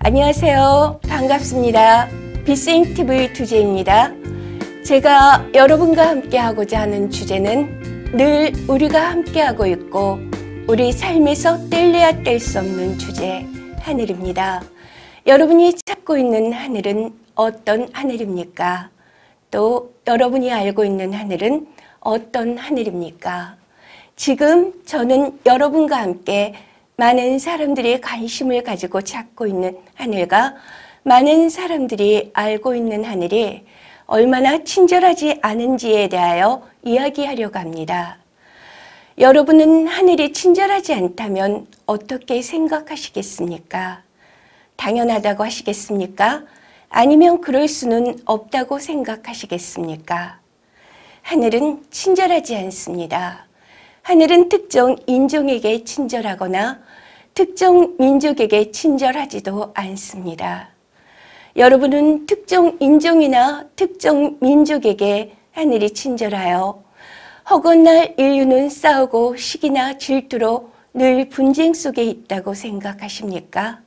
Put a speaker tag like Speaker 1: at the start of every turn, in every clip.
Speaker 1: 안녕하세요. 반갑습니다. 비생TV 두재입니다. 제가 여러분과 함께 하고자 하는 주제는 늘 우리가 함께하고 있고 우리 삶에서 뗄래야 뗄 수 없는 주제, 하늘입니다. 여러분이 찾고 있는 하늘은 어떤 하늘입니까? 또 여러분이 알고 있는 하늘은 어떤 하늘입니까? 지금 저는 여러분과 함께 많은 사람들이 관심을 가지고 찾고 있는 하늘과 많은 사람들이 알고 있는 하늘이 얼마나 친절하지 않은지에 대하여 이야기하려고 합니다. 여러분은 하늘이 친절하지 않다면 어떻게 생각하시겠습니까? 당연하다고 하시겠습니까? 아니면 그럴 수는 없다고 생각하시겠습니까? 하늘은 친절하지 않습니다. 하늘은 특정 인종에게 친절하거나 특정 민족에게 친절하지도 않습니다. 여러분은 특정 인종이나 특정 민족에게 하늘이 친절하여 허건날 인류는 싸우고 시기나 질투로 늘 분쟁 속에 있다고 생각하십니까?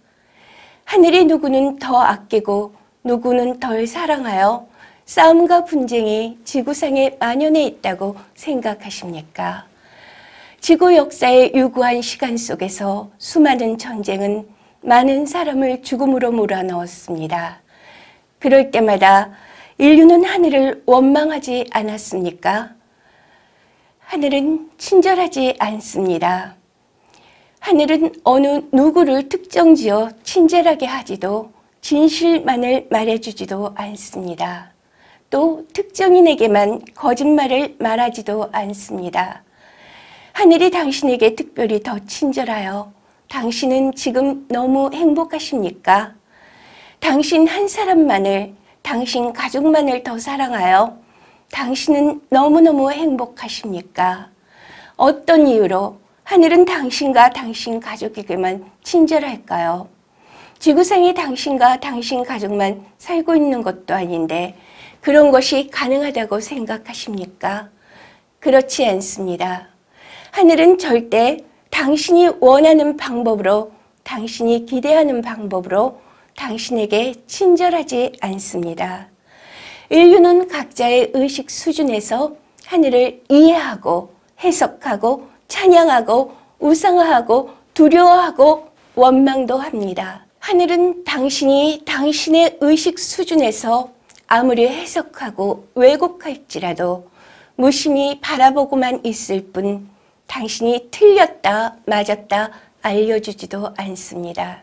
Speaker 1: 하늘이 누구는 더 아끼고 누구는 덜 사랑하여 싸움과 분쟁이 지구상에 만연해 있다고 생각하십니까? 지구 역사의 유구한 시간 속에서 수많은 전쟁은 많은 사람을 죽음으로 몰아넣었습니다. 그럴 때마다 인류는 하늘을 원망하지 않았습니까? 하늘은 친절하지 않습니다. 하늘은 어느 누구를 특정지어 친절하게 하지도 진실만을 말해주지도 않습니다. 또 특정인에게만 거짓말을 말하지도 않습니다. 하늘이 당신에게 특별히 더 친절하여 당신은 지금 너무 행복하십니까? 당신 한 사람만을, 당신 가족만을 더 사랑하여 당신은 너무너무 행복하십니까? 어떤 이유로 하늘은 당신과 당신 가족에게만 친절할까요? 지구상에 당신과 당신 가족만 살고 있는 것도 아닌데 그런 것이 가능하다고 생각하십니까? 그렇지 않습니다. 하늘은 절대 당신이 원하는 방법으로, 당신이 기대하는 방법으로 당신에게 친절하지 않습니다. 인류는 각자의 의식 수준에서 하늘을 이해하고 해석하고 찬양하고 우상화하고 두려워하고 원망도 합니다. 하늘은 당신이 당신의 의식 수준에서 아무리 해석하고 왜곡할지라도 무심히 바라보고만 있을 뿐 당신이 틀렸다, 맞았다 알려주지도 않습니다.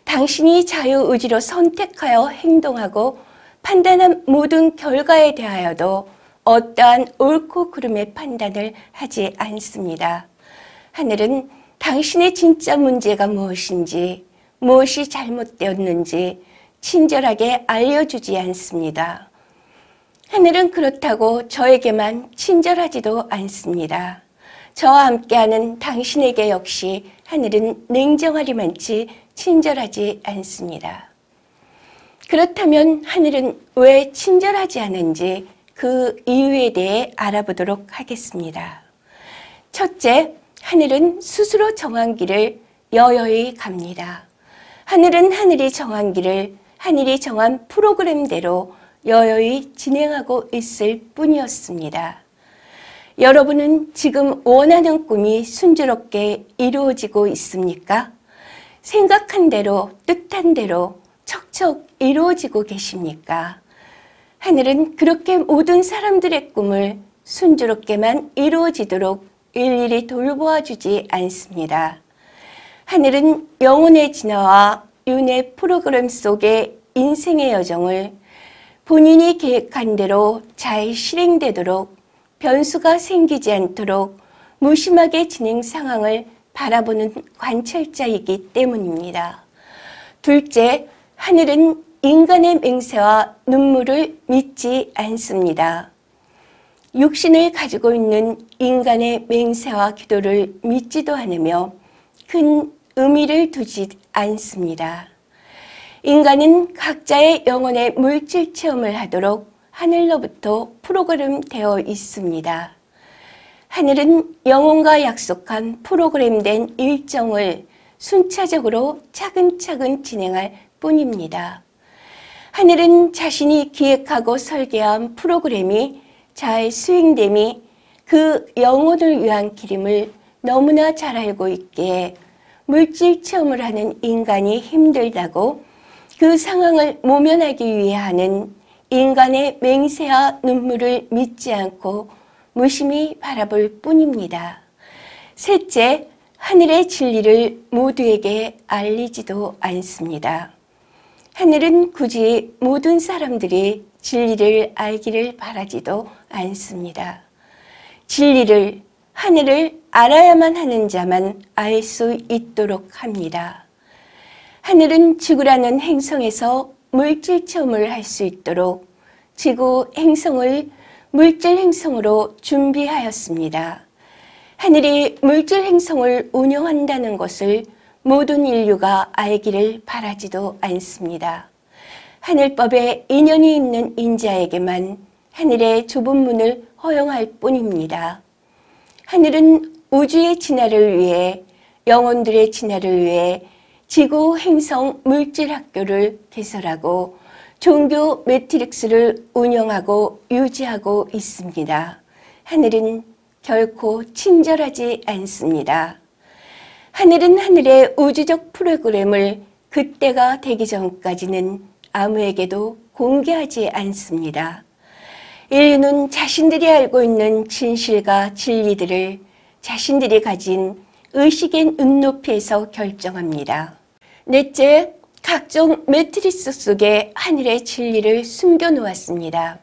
Speaker 1: 당신이 자유의지로 선택하여 행동하고 판단한 모든 결과에 대하여도 어떠한 옳고 그름의 판단을 하지 않습니다. 하늘은 당신의 진짜 문제가 무엇인지, 무엇이 잘못되었는지 친절하게 알려주지 않습니다. 하늘은 그렇다고 저에게만 친절하지도 않습니다. 저와 함께하는 당신에게 역시 하늘은 냉정하리만치 친절하지 않습니다. 그렇다면 하늘은 왜 친절하지 않은지 그 이유에 대해 알아보도록 하겠습니다. 첫째, 하늘은 스스로 정한 길을 여여히 갑니다. 하늘은 하늘이 정한 길을 하늘이 정한 프로그램대로 여여히 진행하고 있을 뿐이었습니다. 여러분은 지금 원하는 꿈이 순조롭게 이루어지고 있습니까? 생각한 대로, 뜻한 대로 척척 이루어지고 계십니까? 하늘은 그렇게 모든 사람들의 꿈을 순조롭게만 이루어지도록 일일이 돌보아주지 않습니다. 하늘은 영혼의 진화와 윤회 프로그램 속의 인생의 여정을 본인이 계획한 대로 잘 실행되도록 변수가 생기지 않도록 무심하게 진행 상황을 바라보는 관찰자이기 때문입니다. 둘째, 하늘은 인간의 맹세와 눈물을 믿지 않습니다. 육신을 가지고 있는 인간의 맹세와 기도를 믿지도 않으며 큰 의미를 두지 않습니다. 인간은 각자의 영혼의 물질 체험을 하도록 하늘로부터 프로그램 되어 있습니다. 하늘은 영혼과 약속한 프로그램된 일정을 순차적으로 차근차근 진행할 뿐입니다. 하늘은 자신이 기획하고 설계한 프로그램이 잘 수행됨이 그 영혼을 위한 길임을 너무나 잘 알고 있기에 물질 체험을 하는 인간이 힘들다고 그 상황을 모면하기 위해 하는 인간의 맹세와 눈물을 믿지 않고 무심히 바라볼 뿐입니다. 셋째, 하늘의 진리를 모두에게 알리지도 않습니다. 하늘은 굳이 모든 사람들이 진리를 알기를 바라지도 않습니다. 진리를, 하늘을 알아야만 하는 자만 알 수 있도록 합니다. 하늘은 지구라는 행성에서 물질 체험을 할 수 있도록 지구 행성을 물질 행성으로 준비하였습니다. 하늘이 물질 행성을 운영한다는 것을 모든 인류가 알기를 바라지도 않습니다. 하늘법에 인연이 있는 인자에게만 하늘의 좁은 문을 허용할 뿐입니다. 하늘은 우주의 진화를 위해, 영혼들의 진화를 위해 지구 행성 물질학교를 개설하고 종교 매트릭스를 운영하고 유지하고 있습니다. 하늘은 결코 친절하지 않습니다. 하늘은 하늘의 우주적 프로그램을 그때가 되기 전까지는 아무에게도 공개하지 않습니다. 인류는 자신들이 알고 있는 진실과 진리들을 자신들이 가진 의식의 눈높이에서 결정합니다. 넷째, 각종 매트리스 속에 하늘의 진리를 숨겨놓았습니다.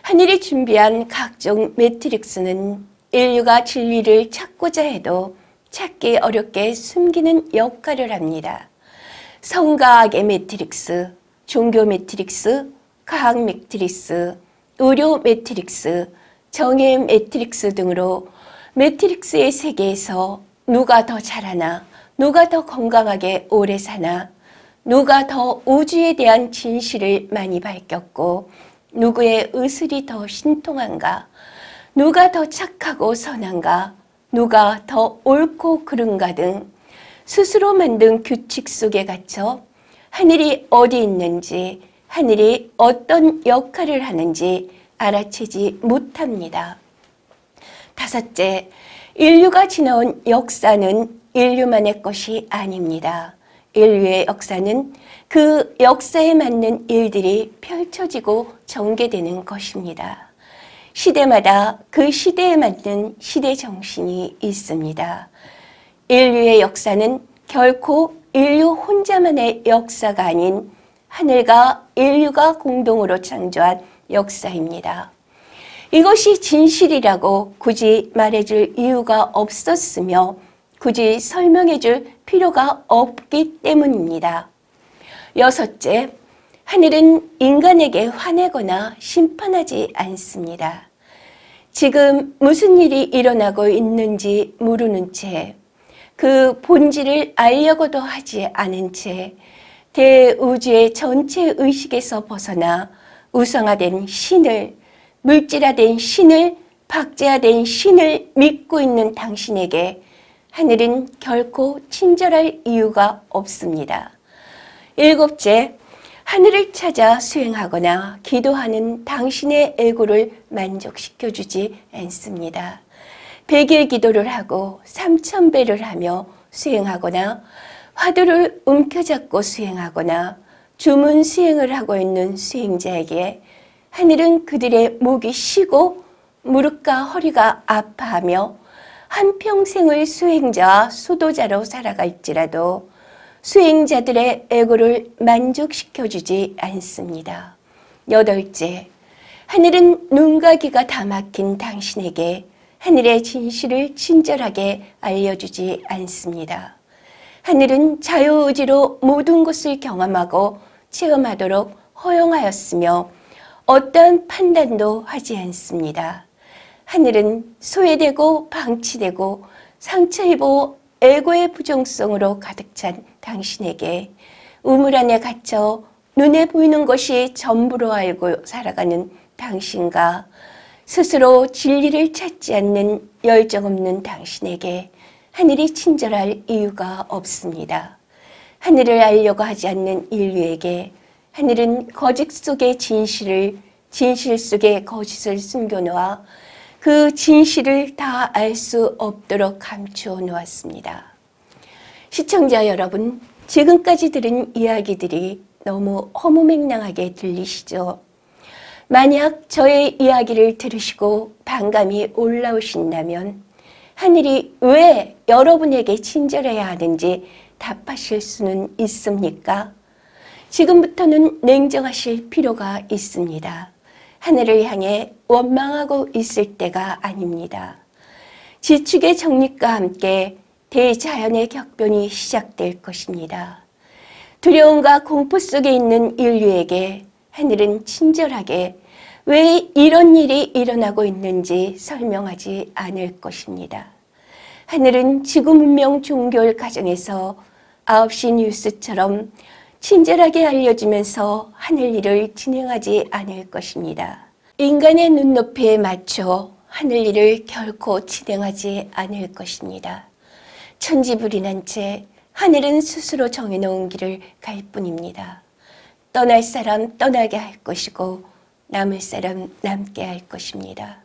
Speaker 1: 하늘이 준비한 각종 매트릭스는 인류가 진리를 찾고자 해도 찾기 어렵게 숨기는 역할을 합니다. 성과 악의 매트릭스, 종교 매트릭스, 과학 매트릭스, 의료 매트릭스, 정의 매트릭스 등으로 매트릭스의 세계에서 누가 더 잘하나, 누가 더 건강하게 오래 사나, 누가 더 우주에 대한 진실을 많이 밝혔고 누구의 의술이 더 신통한가, 누가 더 착하고 선한가, 누가 더 옳고 그른가 등 스스로 만든 규칙 속에 갇혀 하늘이 어디 있는지, 하늘이 어떤 역할을 하는지 알아채지 못합니다. 다섯째, 인류가 지나온 역사는 인류만의 것이 아닙니다. 인류의 역사는 그 역사에 맞는 일들이 펼쳐지고 전개되는 것입니다. 시대마다 그 시대에 맞는 시대 정신이 있습니다. 인류의 역사는 결코 인류 혼자만의 역사가 아닌 하늘과 인류가 공동으로 창조한 역사입니다. 이것이 진실이라고 굳이 말해줄 이유가 없었으며 굳이 설명해줄 필요가 없기 때문입니다. 여섯째, 하늘은 인간에게 화내거나 심판하지 않습니다. 지금 무슨 일이 일어나고 있는지 모르는 채, 그 본질을 알려고도 하지 않은 채 대우주의 전체 의식에서 벗어나 우상화된 신을, 물질화된 신을, 박제화된 신을 믿고 있는 당신에게 하늘은 결코 친절할 이유가 없습니다. 일곱째, 하늘을 찾아 수행하거나 기도하는 당신의 에고를 만족시켜주지 않습니다. 100일 기도를 하고 3000배를 하며 수행하거나 화두를 움켜잡고 수행하거나 주문 수행을 하고 있는 수행자에게 하늘은 그들의 목이 쉬고 무릎과 허리가 아파하며 한평생을 수행자와 수도자로 살아갈지라도 수행자들의 에고를 만족시켜주지 않습니다. 여덟째, 하늘은 눈과 귀가 다 막힌 당신에게 하늘의 진실을 친절하게 알려주지 않습니다. 하늘은 자유의지로 모든 것을 경험하고 체험하도록 허용하였으며 어떠한 판단도 하지 않습니다. 하늘은 소외되고 방치되고 상처 입어 에고의 부정성으로 가득 찬 당신에게 우물 안에 갇혀 눈에 보이는 것이 전부로 알고 살아가는 당신과 스스로 진리를 찾지 않는 열정 없는 당신에게 하늘이 친절할 이유가 없습니다. 하늘을 알려고 하지 않는 인류에게 하늘은 거짓 속의 진실을, 진실 속의 거짓을 숨겨놓아 그 진실을 다 알 수 없도록 감추어 놓았습니다. 시청자 여러분, 지금까지 들은 이야기들이 너무 허무맹랑하게 들리시죠? 만약 저의 이야기를 들으시고 반감이 올라오신다면 하늘이 왜 여러분에게 친절해야 하는지 답하실 수는 있습니까? 지금부터는 냉정하실 필요가 있습니다. 하늘을 향해 원망하고 있을 때가 아닙니다. 지축의 정립과 함께 대자연의 격변이 시작될 것입니다. 두려움과 공포 속에 있는 인류에게 하늘은 친절하게 왜 이런 일이 일어나고 있는지 설명하지 않을 것입니다. 하늘은 지구 문명 종결 과정에서 9시 뉴스처럼 친절하게 알려주면서 하늘 일을 진행하지 않을 것입니다. 인간의 눈높이에 맞춰 하늘 일을 결코 진행하지 않을 것입니다. 천지불인한 채 하늘은 스스로 정해놓은 길을 갈 뿐입니다. 떠날 사람 떠나게 할 것이고 남을 사람 남게 할 것입니다.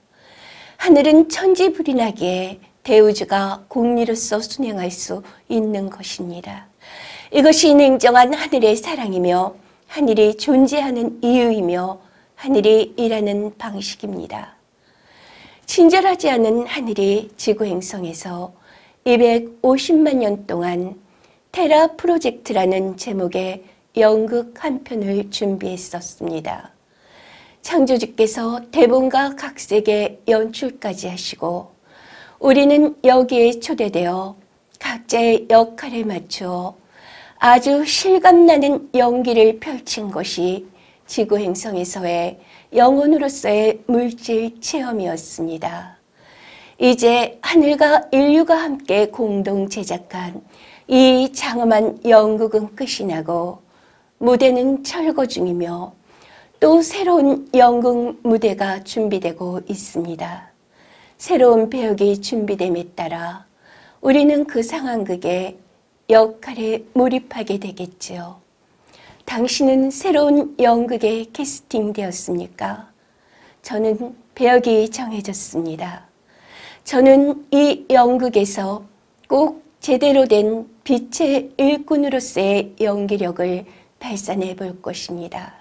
Speaker 1: 하늘은 천지불인하기에 대우주가 공리로서 순행할 수 있는 것입니다. 이것이 냉정한 하늘의 사랑이며 하늘이 존재하는 이유이며 하늘이 일하는 방식입니다. 친절하지 않은 하늘이 지구 행성에서 250만 년 동안 테라 프로젝트라는 제목의 연극 한 편을 준비했었습니다. 창조주께서 대본과 각색의 연출까지 하시고 우리는 여기에 초대되어 각자의 역할에 맞추어 아주 실감나는 연기를 펼친 것이 지구 행성에서의 영혼으로서의 물질 체험이었습니다. 이제 하늘과 인류가 함께 공동 제작한 이 장엄한 연극은 끝이 나고 무대는 철거 중이며 또 새로운 연극 무대가 준비되고 있습니다. 새로운 배역이 준비됨에 따라 우리는 그 상황극에 역할에 몰입하게 되겠지요. 당신은 새로운 연극에 캐스팅되었습니까? 저는 배역이 정해졌습니다. 저는 이 연극에서 꼭 제대로 된 빛의 일꾼으로서의 연기력을 발산해 볼 것입니다.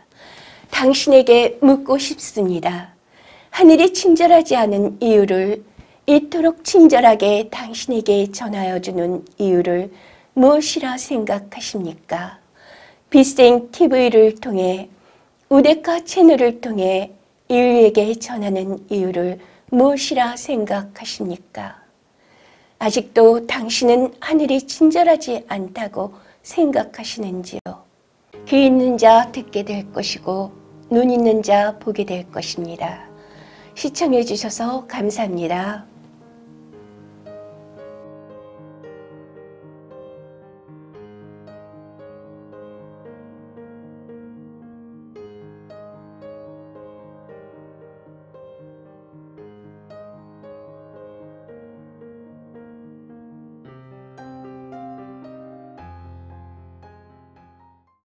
Speaker 1: 당신에게 묻고 싶습니다. 하늘이 친절하지 않은 이유를 이토록 친절하게 당신에게 전하여 주는 이유를 무엇이라 생각하십니까? 빛생 TV를 통해 우데카 채널을 통해 인류에게 전하는 이유를 무엇이라 생각하십니까? 아직도 당신은 하늘이 친절하지 않다고 생각하시는지요? 귀 있는 자 듣게 될 것이고 눈 있는 자 보게 될 것입니다. 시청해 주셔서 감사합니다.